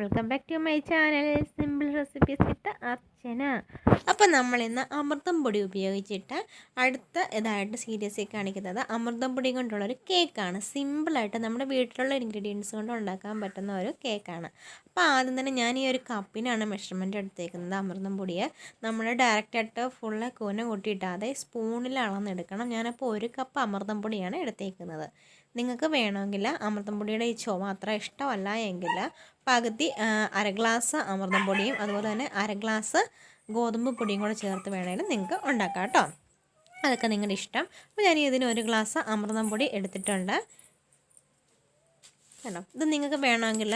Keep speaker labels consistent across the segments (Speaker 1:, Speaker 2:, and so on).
Speaker 1: Welcome back to my channel simple recipes with Archana. അപ്പോൾ നമ്മളിന്ന് അമൃതം പൊടി ഉപയോഗിച്ചിട്ട് ഇതായിട്ട് സീരീസിൽ കാണിക്കുന്നത് അമൃതം പൊടി കൊണ്ടുള്ളൊരു കേക്കാണ്. സിമ്പിളായിട്ട് നമ്മുടെ വീട്ടിലുള്ള ഇൻഗ്രീഡിയൻസ് കൊണ്ട് ഉണ്ടാക്കാൻ പറ്റുന്ന ഒരു കേക്കാണ്. അപ്പോൾ ആദ്യം തന്നെ ഞാൻ ഈ ഒരു കപ്പിനാണ് മെഷർമെൻറ്റ് എടുത്തേക്കുന്നത്. അമൃതം പൊടിയെ നമ്മൾ ഡയറക്റ്റായിട്ട് ഫുള്ള് കൂന കൂട്ടിയിട്ടാതെ സ്പൂണിൽ അളന്നെടുക്കണം. ഞാനപ്പോൾ 1 കപ്പ് അമൃതം പൊടിയാണ് എടുത്തേക്കുന്നത്. നിങ്ങൾക്ക് വേണമെങ്കിൽ അമൃതം പൊടിയുടെ ഈ ചുവ അത്ര ഇഷ്ടമല്ല എങ്കിൽ പകുതി അര ഗ്ലാസ് അമൃതം പൊടിയും അതുപോലെ തന്നെ അര ഗ്ലാസ് ഗോതമ്പ് പൊടിയും കൂടെ ചേർത്ത് വേണമെങ്കിലും നിങ്ങൾക്ക് ഉണ്ടാക്കാം കേട്ടോ. അതൊക്കെ നിങ്ങളുടെ ഇഷ്ടം. അപ്പോൾ ഞാൻ ഇതിന് 1 ഗ്ലാസ് അമൃതം പൊടി എടുത്തിട്ടുണ്ട് കേട്ടോ. ഇത് നിങ്ങൾക്ക് വേണമെങ്കിൽ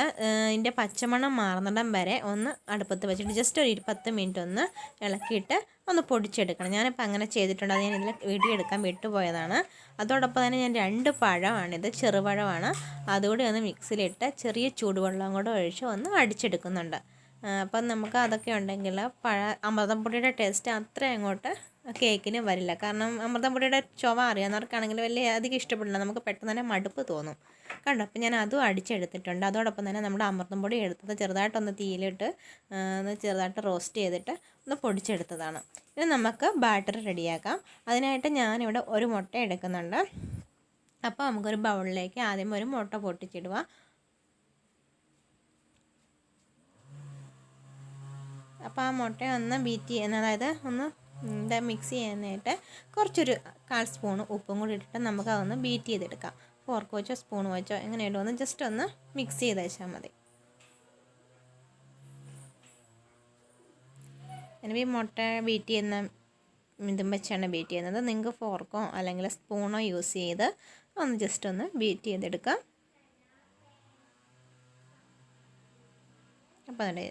Speaker 1: ഇതിൻ്റെ പച്ചമണം മാറുന്നിടം വരെ ഒന്ന് അടുപ്പത്ത് വെച്ചിട്ട് ജസ്റ്റ് ഒരു 10 മിനിറ്റ് ഒന്ന് ഇളക്കിയിട്ട് ഒന്ന് പൊടിച്ചെടുക്കണം. ഞാനിപ്പോൾ അങ്ങനെ ചെയ്തിട്ടുണ്ട്. അത് ഞാൻ ഇതിൽ വീഡിയോ എടുക്കാൻ വിട്ടുപോയതാണ്. അതോടൊപ്പം തന്നെ ഞാൻ 2 പഴമാണിത്, ചെറുപഴമാണ്. അതുകൂടി ഒന്ന് മിക്സിയിലിട്ട് ചെറിയ ചൂടുവെള്ളം കൂടെ ഒഴിച്ച് ഒന്ന് അടിച്ചെടുക്കുന്നുണ്ട്. അപ്പം നമുക്ക് അതൊക്കെ ഉണ്ടെങ്കിൽ അമൃതം പൊടിയുടെ ടേസ്റ്റ് അത്ര അങ്ങോട്ട് കേക്കിന് വരില്ല. കാരണം അമൃതം പൊടിയുടെ ചുവ അറിയാവുന്നവർക്കാണെങ്കിൽ വലിയ അധികം ഇഷ്ടപ്പെടില്ല, നമുക്ക് പെട്ടെന്ന് തന്നെ മടുപ്പ് തോന്നും കണ്ടോ. അപ്പം ഞാൻ അതും അടിച്ചെടുത്തിട്ടുണ്ട്. അതോടൊപ്പം തന്നെ നമ്മുടെ അമൃതം പൊടി എടുത്തത് ചെറുതായിട്ടൊന്ന് തീയിലിട്ട് ചെറുതായിട്ട് റോസ്റ്റ് ചെയ്തിട്ട് ഒന്ന് പൊടിച്ചെടുത്തതാണ്. ഇനി നമുക്ക് ബാറ്റർ റെഡിയാക്കാം. അതിനായിട്ട് ഞാനിവിടെ 1 മുട്ട എടുക്കുന്നുണ്ട്. അപ്പോൾ നമുക്കൊരു ബൗളിലേക്ക് ആദ്യം ഒരു മുട്ട പൊട്ടിച്ചിടുക. അപ്പോൾ ആ മുട്ട ഒന്ന് ബീറ്റ് ചെയ്യുന്ന, അതായത് ഒന്ന് മിക്സ് ചെയ്യാനായിട്ട് കുറച്ചൊരു 1/4 സ്പൂൺ ഉപ്പും കൂടി ഇട്ടിട്ട് നമുക്കതൊന്ന് ബീറ്റ് ചെയ്തെടുക്കാം. ഫോർക്ക് വെച്ചോ സ്പൂൺ വെച്ചോ എങ്ങനെയായിട്ട് ഒന്ന് ജസ്റ്റ് ഒന്ന് മിക്സ് ചെയ്ത് വെച്ചാൽ മതി. എനിക്ക് ഈ മുട്ട ബീറ്റ് ചെയ്യുന്ന ഇതും വെച്ചാണ് ബീറ്റ് ചെയ്യുന്നത്. നിങ്ങൾക്ക് ഫോർക്കോ അല്ലെങ്കിൽ സ്പൂണോ യൂസ് ചെയ്ത് ഒന്ന് ജസ്റ്റ് ഒന്ന് ബീറ്റ് ചെയ്തെടുക്കാം. അപ്പോൾ അതിൻ്റെ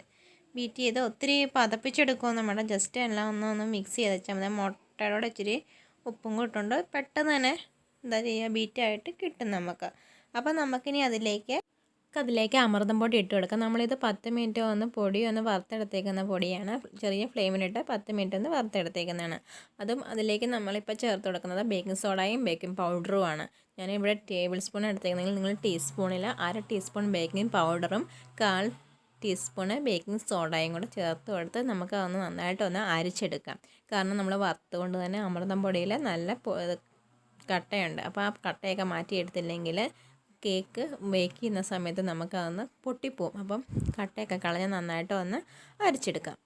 Speaker 1: ബീറ്റ് ചെയ്ത് ഒത്തിരി പതപ്പിച്ചെടുക്കുമൊന്നും വേണ്ട, ജസ്റ്റ് എല്ലാം ഒന്ന് മിക്സ് ചെയ്ത് വെച്ചാൽ മതി. മുട്ടയോടെ ഇച്ചിരി ഉപ്പും കൂട്ടുണ്ട് പെട്ടെന്ന് തന്നെ എന്താ ചെയ്യുക ബീറ്റായിട്ട് കിട്ടും നമുക്ക്. അപ്പോൾ നമുക്കിനി അതിലേക്ക് അമൃതം പൊടി ഇട്ട് കൊടുക്കാം. നമ്മളിത് 10 മിനിറ്റ് ഒന്ന് പൊടി ഒന്ന് വറുത്തെടുത്തേക്കുന്ന പൊടിയാണ്. ചെറിയ ഫ്ലെയിമിലിട്ട് 10 മിനിറ്റ് ഒന്ന് വറുത്തെടുത്തേക്കുന്നതാണ്. അതും അതിലേക്ക് നമ്മളിപ്പോൾ ചേർത്ത് കൊടുക്കുന്നത് ബേക്കിംഗ് സോഡയും ബേക്കിംഗ് പൗഡറുമാണ്. ഞാനിവിടെ ടേബിൾ സ്പൂൺ എടുത്തേക്കുന്നെങ്കിൽ നിങ്ങൾ ടീസ്പൂണിൽ 1/2 ടീസ്പൂൺ ബേക്കിംഗ് പൗഡറും 1/4 ടീസ്പൂണ് ബേക്കിംഗ് സോഡയും കൂടെ ചേർത്ത് കൊടുത്ത് നമുക്ക് അതൊന്ന് നന്നായിട്ടൊന്ന് അരിച്ചെടുക്കാം. കാരണം നമ്മൾ വറുത്തുകൊണ്ട് തന്നെ അമൃതം പൊടിയിൽ നല്ല കട്ടയുണ്ട്. അപ്പോൾ ആ കട്ടയൊക്കെ മാറ്റിയെടുത്തില്ലെങ്കിൽ കേക്ക് ബേക്ക് ചെയ്യുന്ന സമയത്ത് നമുക്കതൊന്ന് പൊട്ടിപ്പോവും. അപ്പം കട്ടയൊക്കെ കളഞ്ഞ് നന്നായിട്ട് ഒന്ന് അരിച്ചെടുക്കാം.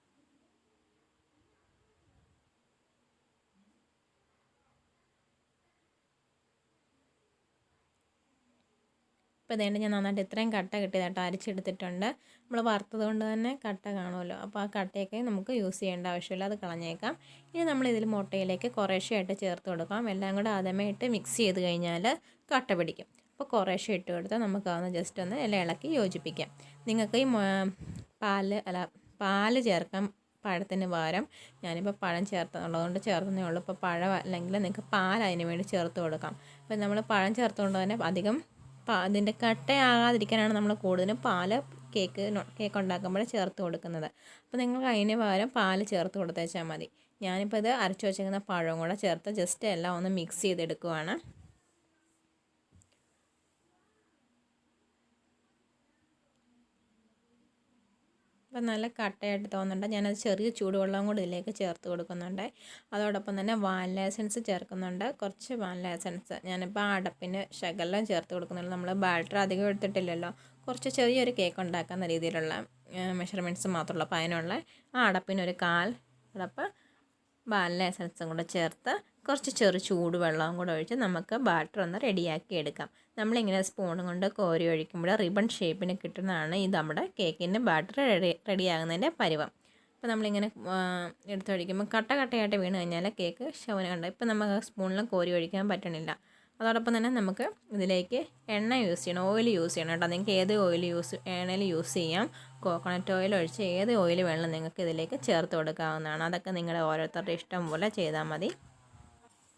Speaker 1: ഇപ്പോൾ ഇതേണ്ട ഞാൻ നന്നായിട്ട് ഇത്രയും കട്ട കിട്ടിയതായിട്ട് അരിച്ചെടുത്തിട്ടുണ്ട്. നമ്മൾ വറുത്തത് കൊണ്ട് തന്നെ കട്ട കാണുമല്ലോ, അപ്പോൾ ആ കട്ടയൊക്കെ നമുക്ക് യൂസ് ചെയ്യേണ്ട ആവശ്യമില്ല, അത് കളഞ്ഞേക്കാം. ഇനി നമ്മളിതിൽ മുട്ടയിലേക്ക് കുറേശ്ശെയായിട്ട് ചേർത്ത് കൊടുക്കാം. എല്ലാം കൂടെ ആദ്യമേ ഇട്ട് മിക്സ് ചെയ്ത് കഴിഞ്ഞാൽ കട്ട പിടിക്കും. അപ്പോൾ കുറേശ്ശെ ഇട്ട് കൊടുത്താൽ നമുക്കതൊന്ന് ജസ്റ്റ് ഒന്ന് എല്ലാം ഇളക്കി യോജിപ്പിക്കാം. നിങ്ങൾക്ക് ഈ പാല് ചേർക്കാം പഴത്തിന് പകരം. ഞാനിപ്പോൾ പഴം ചേർത്തുള്ളതുകൊണ്ട് ചേർത്തതേ ഉള്ളൂ. ഇപ്പോൾ പഴം അല്ലെങ്കിൽ നിങ്ങൾക്ക് പാൽ അതിന് വേണ്ടി ചേർത്ത് കൊടുക്കാം. അപ്പോൾ നമ്മൾ പഴം ചേർത്തുകൊണ്ട് തന്നെ അധികം അതിൻ്റെ കട്ടയാകാതിരിക്കാനാണ് നമ്മൾ കൂടുതലും പാല് കേക്ക് ഉണ്ടാക്കുമ്പോൾ ചേർത്ത് കൊടുക്കുന്നത്. അപ്പോൾ നിങ്ങൾക്ക് അതിന് പകരം പാല് ചേർത്ത് കൊടുത്തേച്ചാൽ മതി. ഞാനിപ്പോൾ ഇത് അരച്ച് വെച്ചിരിക്കുന്ന പഴവും കൂടെ ചേർത്ത് ജസ്റ്റ് എല്ലാം ഒന്ന് മിക്സ് ചെയ്തെടുക്കുവാണ്. അപ്പം നല്ല കട്ടയായിട്ട് തോന്നുന്നുണ്ട്. ഞാനത് ചെറിയ ചൂടുവെള്ളം കൂടി ഇതിലേക്ക് ചേർത്ത് കൊടുക്കുന്നുണ്ട്. അതോടൊപ്പം തന്നെ വാനില എസൻസ് ചേർക്കുന്നുണ്ട്, കുറച്ച് വാനില എസൻസ്. ഞാനിപ്പോൾ ആ അടപ്പിന് ശകലം ചേർത്ത് കൊടുക്കുന്നുള്ളൂ. നമ്മൾ ബാറ്റർ അധികം എടുത്തിട്ടില്ലല്ലോ, കുറച്ച് ചെറിയൊരു കേക്ക് ഉണ്ടാക്കുന്ന രീതിയിലുള്ള മെഷർമെൻറ്റ്സ് മാത്രമുള്ളൂ. അപ്പോൾ അതിനുള്ള ആ അടപ്പിനൊരു 1/4 അടപ്പ് വാനില എസൻസും കൂടെ ചേർത്ത് കുറച്ച് ചൂടുവെള്ളവും കൂടെ ഒഴിച്ച് നമുക്ക് ബാറ്റർ ഒന്ന് റെഡിയാക്കി എടുക്കാം. നമ്മളിങ്ങനെ സ്പൂൺ കൊണ്ട് കോരി ഒഴിക്കുമ്പോൾ റിബൺ ഷേപ്പിന് കിട്ടുന്നതാണ് ഇത് നമ്മുടെ കേക്കിൻ്റെ ബാറ്റർ റെഡിയാകുന്നതിൻ്റെ പരുവം. അപ്പോൾ നമ്മളിങ്ങനെ എടുത്തൊഴിക്കുമ്പോൾ കട്ടയായിട്ട് വീണ് കഴിഞ്ഞാൽ കേക്ക് ശവനുണ്ട്. ഇപ്പോൾ നമുക്ക് സ്പൂണിൽ കോരി ഒഴിക്കാൻ പറ്റണില്ല. അതോടൊപ്പം തന്നെ നമുക്ക് ഇതിലേക്ക് എണ്ണ യൂസ് ചെയ്യണം, ഓയിൽ യൂസ് ചെയ്യണം കേട്ടോ. നിങ്ങൾക്ക് ഏത് എണ്ണയിൽ യൂസ് ചെയ്യാം. കോക്കനട്ട് ഓയിൽ ഒഴിച്ച് ഏത് ഓയിൽ വേണം നിങ്ങൾക്ക് ഇതിലേക്ക് ചേർത്ത് കൊടുക്കാവുന്നതാണ്. അതൊക്കെ നിങ്ങളുടെ ഓരോരുത്തരുടെ ഇഷ്ടം പോലെ ചെയ്താൽ മതി.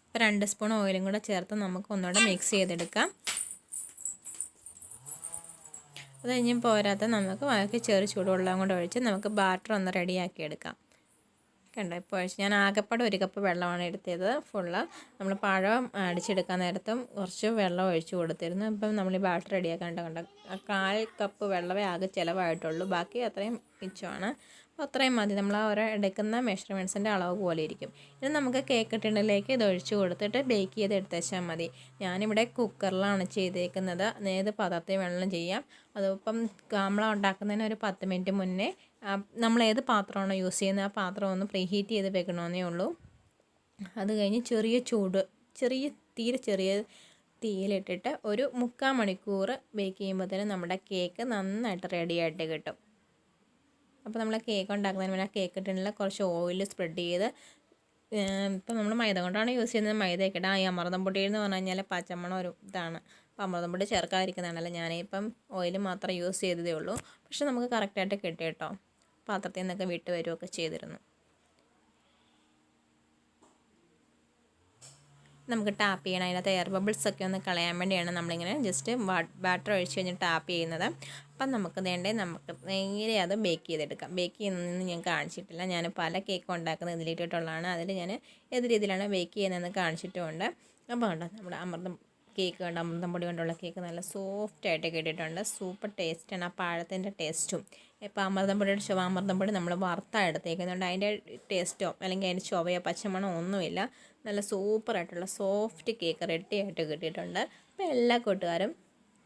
Speaker 1: ഇപ്പോൾ 2 സ്പൂൺ ഓയിലും കൂടെ ചേർത്ത് നമുക്ക് ഒന്നുകൂടെ മിക്സ് ചെയ്തെടുക്കാം. അത് കഴിഞ്ഞ് പോരാത്ത നമുക്ക് ബാക്കി ചെറിയ ചൂടുവെള്ളം കൂടെ ഒഴിച്ച് നമുക്ക് ബാറ്റർ ഒന്ന് റെഡിയാക്കി എടുക്കാം. കണ്ടോ ഇപ്പോൾ ഞാൻ ആകെപ്പാടെ 1 കപ്പ് വെള്ളമാണ് എടുത്തത് ഫുള്ള്. നമ്മൾ പഴം അടിച്ചെടുക്കാൻ നേരത്തും കുറച്ച് വെള്ളം ഒഴിച്ച് കൊടുത്തിരുന്നു. ഇപ്പം നമ്മൾ ഈ ബാറ്റർ റെഡിയാക്കാൻ കണ്ടോ 1/4 കപ്പ് വെള്ളമേ ആകെ ചിലവായിട്ടുള്ളൂ. ബാക്കി അത്രയും മിച്ചമാണ്. അപ്പോൾ അത്രയും മതി. നമ്മൾ ആ എടുക്കുന്ന മെഷർമെൻറ്റ്സിൻ്റെ അളവ് പോലെ ഇരിക്കും. ഇനി നമുക്ക് കേക്ക് ടിന്നിലേക്ക് ഇത് ഒഴിച്ച് കൊടുത്തിട്ട് ബേക്ക് ചെയ്ത് എടുത്തേച്ചാൽ മതി. ഞാനിവിടെ കുക്കറിലാണ് ചെയ്തേക്കുന്നത്. ഏത് പാത്രത്തിൽ വെള്ളം ചെയ്യാം. അതിപ്പം നമ്മൾ ഉണ്ടാക്കുന്നതിന് ഒരു 10 മിനിറ്റ് മുന്നേ നമ്മൾ ഏത് പാത്രമാണോ യൂസ് ചെയ്യുന്നത് ആ പാത്രം ഒന്ന് പ്രീഹീറ്റ് ചെയ്ത് വെക്കണമെന്നേ ഉള്ളൂ. അത് കഴിഞ്ഞ് തീരെ ചെറിയ തീയിലിട്ടിട്ട് ഒരു 3/4 മണിക്കൂർ ബേക്ക് ചെയ്യുമ്പോഴത്തേനും നമ്മുടെ കേക്ക് നന്നായിട്ട് റെഡിയായിട്ട് കിട്ടും. അപ്പോൾ നമ്മൾ കേക്ക് ഉണ്ടാക്കുന്നതിന് മുന്നേ കേക്ക് ടിന്നിൽ കുറച്ച് ഓയിൽ സ്പ്രെഡ് ചെയ്ത്, ഇപ്പം നമ്മൾ മൈദ കൊണ്ടാണ് യൂസ് ചെയ്യുന്നത്. മൈദയൊക്കെ ഇടാം. ഈ അമൃതം പൊടി എന്ന് പറഞ്ഞു കഴിഞ്ഞാൽ പച്ചമണം ഒരു ഇതാണ്. അപ്പോൾ അമൃതം പൊടി ചേർക്കാതിരിക്കുന്നതാണല്ലോ. ഞാനിപ്പം ഓയിൽ മാത്രം യൂസ് ചെയ്തതേ ഉള്ളൂ. പക്ഷെ നമുക്ക് കറക്റ്റായിട്ട് കിട്ടി കേട്ടോ. പാത്രത്തിൽ നിന്നൊക്കെ വിട്ട് വരികയൊക്കെ ചെയ്തിരുന്നു. നമുക്ക് ടാപ്പ് ചെയ്യണം. അതിനകത്ത് എയർ ബബിൾസൊക്കെ ഒന്ന് കളയാൻ വേണ്ടിയാണ് നമ്മളിങ്ങനെ ജസ്റ്റ് ബാറ്റർ ഒഴിച്ച് കഴിഞ്ഞ് ടാപ്പ് ചെയ്യുന്നത്. അപ്പം നമുക്ക് നേരെ അത് ബേക്ക് ചെയ്തെടുക്കാം. ബേക്ക് ചെയ്യുന്നതെന്ന് ഞാൻ കാണിച്ചിട്ടില്ല. ഞാൻ പല കേക്ക് ഉണ്ടാക്കുന്നത് ഇതിലിട്ടിട്ടുള്ളതാണ്. അതിൽ ഞാൻ ഏത് രീതിയിലാണ് ബേക്ക് ചെയ്യുന്നതെന്ന് കാണിച്ചിട്ടുമുണ്ട്. അപ്പോൾ കണ്ടോ നമ്മുടെ അമൃതം പൊടി കൊണ്ടുള്ള കേക്ക് നല്ല സോഫ്റ്റായിട്ട് കിട്ടിയിട്ടുണ്ട്. സൂപ്പർ ടേസ്റ്റാണ്. ആ പഴത്തിൻ്റെ ടേസ്റ്റും ഇപ്പോൾ അമൃതം പൊടി നമ്മൾ വറുത്താണ് എടുത്തേക്കുന്നുണ്ട്. അതിൻ്റെ ടേസ്റ്റോ അല്ലെങ്കിൽ അതിൻ്റെ ചുവയോ പച്ചമണോ ഒന്നുമില്ല. നല്ല സൂപ്പറായിട്ടുള്ള സോഫ്റ്റ് കേക്ക് റെഡിയായിട്ട് കിട്ടിയിട്ടുണ്ട്. അപ്പോൾ എല്ലാ കൂട്ടുകാരും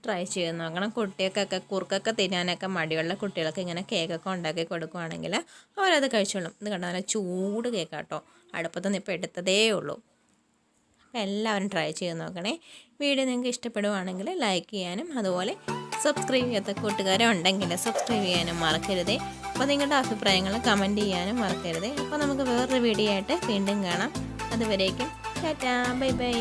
Speaker 1: ട്രൈ ചെയ്ത് നോക്കണം. കുട്ടികൾക്കൊക്കെ കുറുക്കൊക്കെ തിന്നാനൊക്കെ മടിയുള്ള കുട്ടികൾക്ക് ഇങ്ങനെ കേക്കൊക്കെ ഉണ്ടാക്കി കൊടുക്കുകയാണെങ്കിൽ അവരത് കഴിച്ചോളും. ഇത് കണ്ടോ നല്ല ചൂട് കേക്കാട്ടോ. അടുപ്പത്തുനിന്ന് ഇപ്പോൾ എടുത്തതേ ഉള്ളൂ. അപ്പോൾ എല്ലാവരും ട്രൈ ചെയ്ത് നോക്കണേ. വീഡിയോ നിങ്ങൾക്ക് ഇഷ്ടപ്പെടുവാണെങ്കിൽ ലൈക്ക് ചെയ്യാനും അതുപോലെ സബ്സ്ക്രൈബ് ചെയ്യാത്ത കൂട്ടുകാരെ ഉണ്ടെങ്കിൽ സബ്സ്ക്രൈബ് ചെയ്യാനും മറക്കരുതേ. അപ്പോൾ നിങ്ങളുടെ അഭിപ്രായങ്ങൾ കമൻറ്റ് ചെയ്യാനും മറക്കരുതേ. അപ്പോൾ നമുക്ക് വേറൊരു വീഡിയോ ആയിട്ട് വീണ്ടും കാണാം. അതുവരേക്കും ടാറ്റാ, ബൈ ബൈ.